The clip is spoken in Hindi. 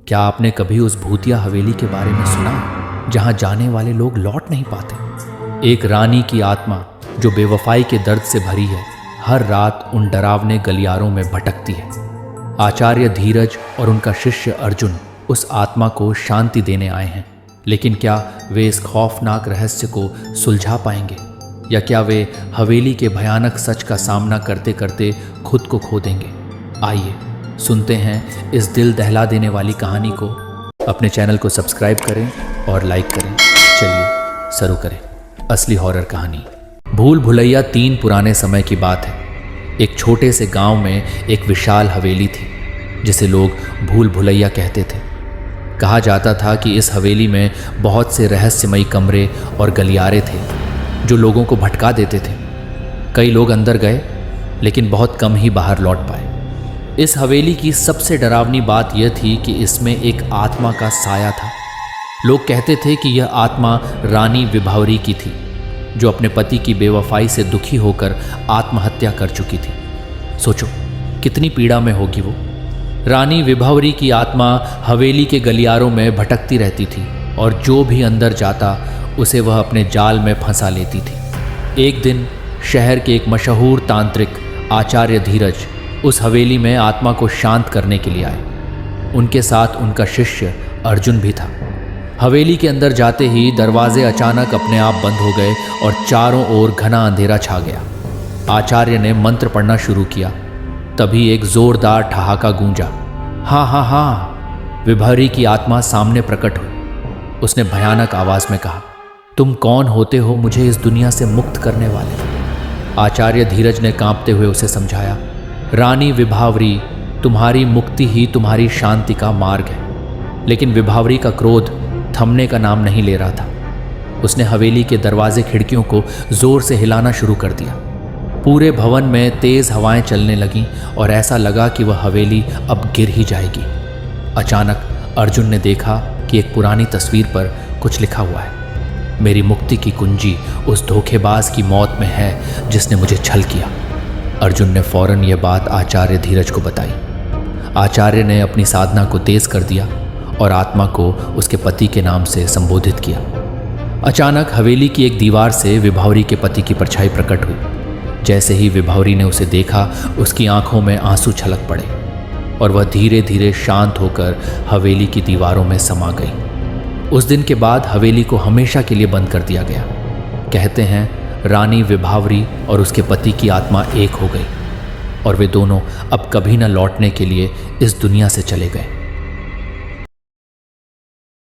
क्या आपने कभी उस भूतिया हवेली के बारे में सुना जहां जाने वाले लोग लौट नहीं पाते? एक रानी की आत्मा जो बेवफाई के दर्द से भरी है, हर रात उन डरावने गलियारों में भटकती है। आचार्य धीरज और उनका शिष्य अर्जुन उस आत्मा को शांति देने आए हैं, लेकिन क्या वे इस खौफनाक रहस्य को सुलझा पाएंगे, या क्या वे हवेली के भयानक सच का सामना करते करते खुद को खो देंगे? आइए सुनते हैं इस दिल दहला देने वाली कहानी को। अपने चैनल को सब्सक्राइब करें और लाइक करें। चलिए शुरू करें असली हॉरर कहानी। भूल भुलैया 3 पुराने समय की बात है। एक छोटे से गांव में एक विशाल हवेली थी जिसे लोग भूल भुलैया कहते थे। कहा जाता था कि इस हवेली में बहुत से रहस्यमयी कमरे और गलियारे थे जो लोगों को भटका देते थे। कई लोग अंदर गए, लेकिन बहुत कम ही बाहर लौट पाए। इस हवेली की सबसे डरावनी बात यह थी कि इसमें एक आत्मा का साया था। लोग कहते थे कि यह आत्मा रानी विभावरी की थी, जो अपने पति की बेवफाई से दुखी होकर आत्महत्या कर चुकी थी। सोचो कितनी पीड़ा में होगी वो। रानी विभावरी की आत्मा हवेली के गलियारों में भटकती रहती थी और जो भी अंदर जाता उसे वह अपने जाल में फंसा लेती थी। एक दिन शहर के एक मशहूर तांत्रिक आचार्य धीरज उस हवेली में आत्मा को शांत करने के लिए आए। उनके साथ उनका शिष्य अर्जुन भी था। हवेली के अंदर जाते ही दरवाजे अचानक अपने आप बंद हो गए और चारों ओर घना अंधेरा छा गया। आचार्य ने मंत्र पढ़ना शुरू किया। तभी एक जोरदार ठहाका गूंजा। हाँ हाँ हाँ, विभावरी की आत्मा सामने प्रकट हुई। उसने भयानक आवाज में कहा, तुम कौन होते हो मुझे इस दुनिया से मुक्त करने वाले? आचार्य धीरज ने कांपते हुए उसे समझाया, रानी विभावरी, तुम्हारी मुक्ति ही तुम्हारी शांति का मार्ग है। लेकिन विभावरी का क्रोध थमने का नाम नहीं ले रहा था। उसने हवेली के दरवाजे खिड़कियों को जोर से हिलाना शुरू कर दिया। पूरे भवन में तेज हवाएं चलने लगीं और ऐसा लगा कि वह हवेली अब गिर ही जाएगी। अचानक अर्जुन ने देखा कि एक पुरानी तस्वीर पर कुछ लिखा हुआ है, मेरी मुक्ति की कुंजी उस धोखेबाज की मौत में है जिसने मुझे छल किया। अर्जुन ने फौरन यह बात आचार्य धीरज को बताई। आचार्य ने अपनी साधना को तेज कर दिया और आत्मा को उसके पति के नाम से संबोधित किया। अचानक हवेली की एक दीवार से विभावरी के पति की परछाई प्रकट हुई। जैसे ही विभावरी ने उसे देखा, उसकी आंखों में आंसू छलक पड़े और वह धीरे धीरे शांत होकर हवेली की दीवारों में समा गई। उस दिन के बाद हवेली को हमेशा के लिए बंद कर दिया गया। कहते हैं रानी विभावरी और उसके पति की आत्मा एक हो गई और वे दोनों अब कभी न लौटने के लिए इस दुनिया से चले गए।